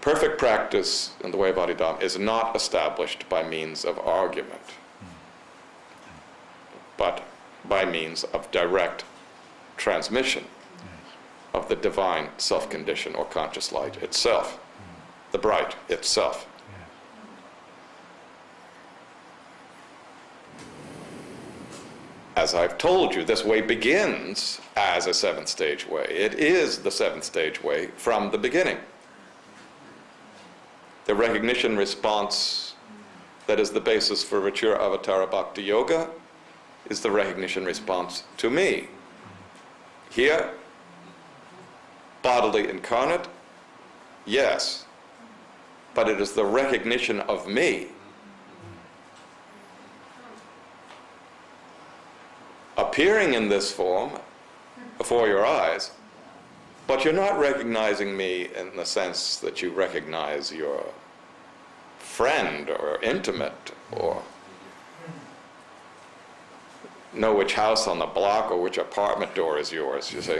perfect practice in the way of Adidam is not established by means of argument, but by means of direct transmission of the divine self-condition or conscious light itself, the bright itself. As I've told you, this way begins as a seventh stage way. It is the seventh stage way from the beginning. The recognition response that is the basis for Vichura Avatara Bhakti Yoga is the recognition response to me. Here, bodily incarnate, yes, but it is the recognition of me. Appearing in this form before your eyes, but you're not recognizing me in the sense that you recognize your friend or intimate or know which house on the block or which apartment door is yours, you see.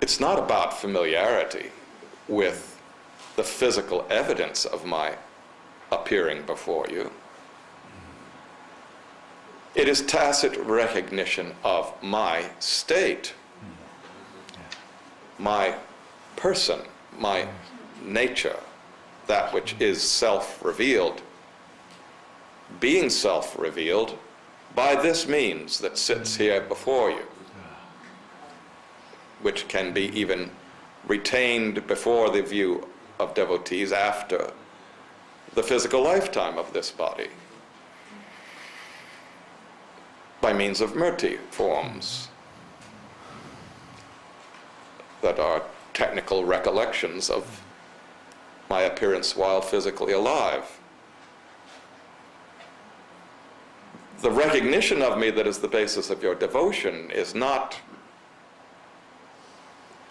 It's not about familiarity with the physical evidence of my appearing before you. It is tacit recognition of my state, my person, my nature, that which is self-revealed, being self-revealed by this means that sits here before you, which can be even retained before the view of devotees after the physical lifetime of this body, by means of murti forms that are technical recollections of my appearance while physically alive. The recognition of me that is the basis of your devotion is not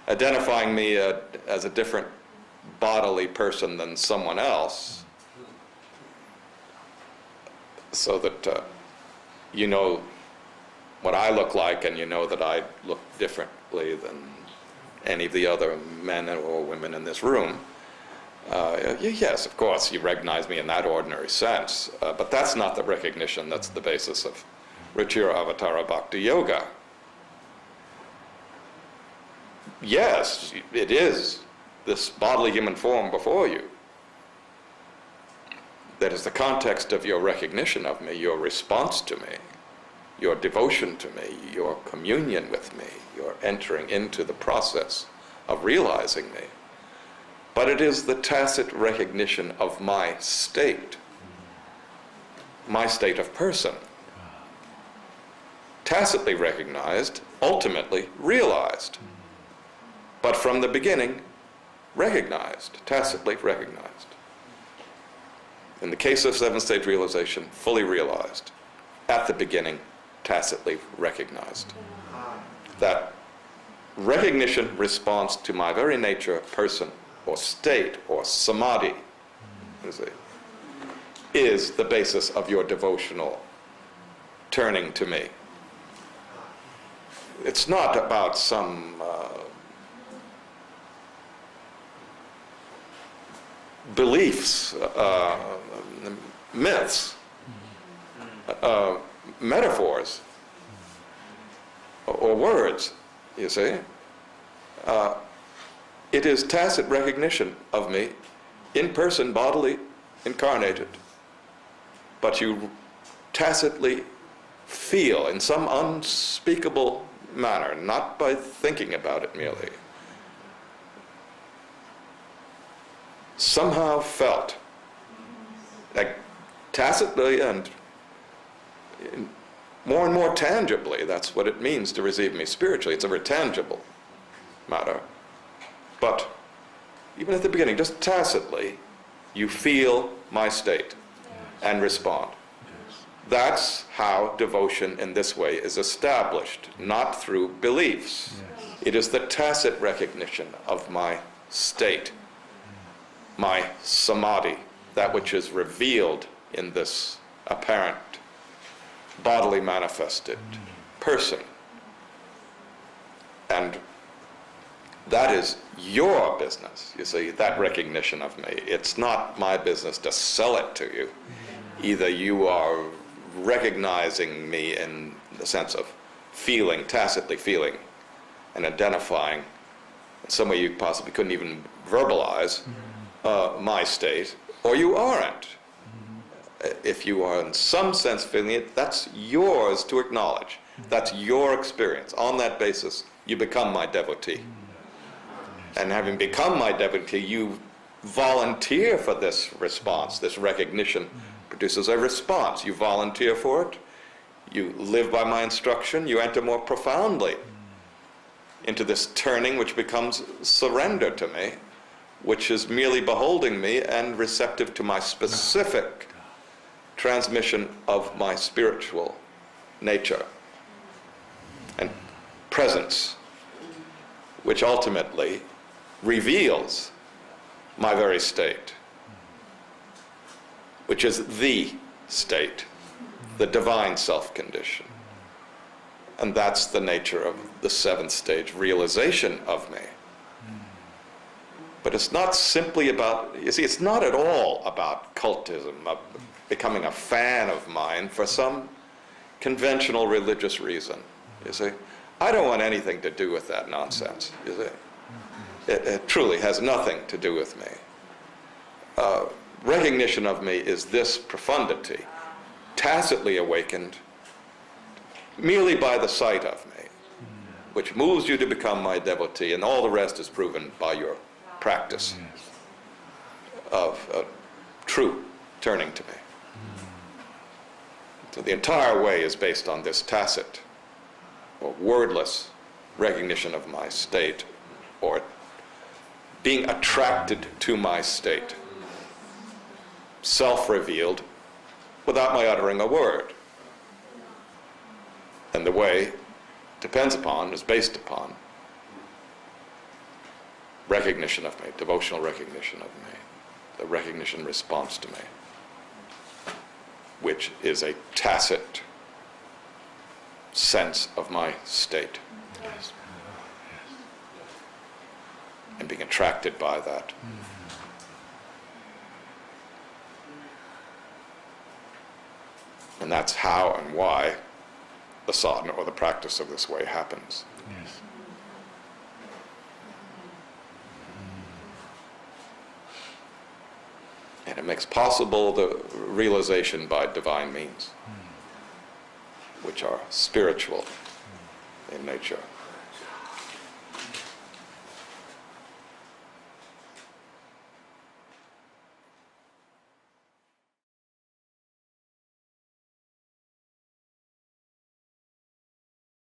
identifying me as a different bodily person than someone else, so that you know what I look like and you know that I look differently than any of the other men or women in this room. Yes, of course, you recognize me in that ordinary sense, but that's not the recognition that's the basis of Vichura Avatara Bhakti Yoga. Yes, it is this bodily human form before you that is the context of your recognition of me, your response to me, your devotion to me, your communion with me, your entering into the process of realizing me. But it is the tacit recognition of my state of person. Tacitly recognized, ultimately realized. But from the beginning, recognized, tacitly recognized. In the case of seventh stage realization, fully realized. At the beginning, tacitly recognized. That recognition response to my very nature, person, or state, or samadhi, is the basis of your devotional turning to me. It's not about some beliefs, myths, metaphors, or words, you see. It is tacit recognition of me, in person, bodily, incarnated. But you tacitly feel in some unspeakable manner, not by thinking about it merely, somehow felt, like tacitly and more tangibly. That's what it means to receive me spiritually. It's a very tangible matter. But even at the beginning, just tacitly, you feel my state and respond. That's how devotion in this way is established, not through beliefs. It is the tacit recognition of my state, my samadhi, that which is revealed in this apparent, bodily manifested person. And That is your business, you see, that recognition of me. It's not my business to sell it to you. Either you are recognizing me in the sense of feeling, tacitly feeling, and identifying in some way you possibly couldn't even verbalize my state, or you aren't. If you are in some sense feeling it, that's yours to acknowledge. That's your experience. On that basis, you become my devotee. And having become my devotee, you volunteer for this response. This recognition produces a response. You volunteer for it. You live by my instruction. You enter more profoundly into this turning which becomes surrender to me, which is merely beholding me and receptive to my specific transmission of my spiritual nature and presence, which ultimately reveals my very state, which is the state, the divine self-condition. And that's the nature of the seventh stage realization of me. But it's not simply about, you see, it's not at all about cultism, of becoming a fan of mine for some conventional religious reason, you see. I don't want anything to do with that nonsense, you see. It truly has nothing to do with me. Recognition of me is this profundity, tacitly awakened merely by the sight of me, which moves you to become my devotee, and all the rest is proven by your practice of true turning to me. So the entire way is based on this tacit or wordless recognition of my state, or being attracted to my state, self-revealed without my uttering a word. And the way depends upon, is based upon recognition of me, devotional recognition of me, the recognition response to me, which is a tacit sense of my state. Yes. And being attracted by that. And that's how and why the sadhana or the practice of this way happens. Yes. And it makes possible the realization by divine means, which are spiritual in nature.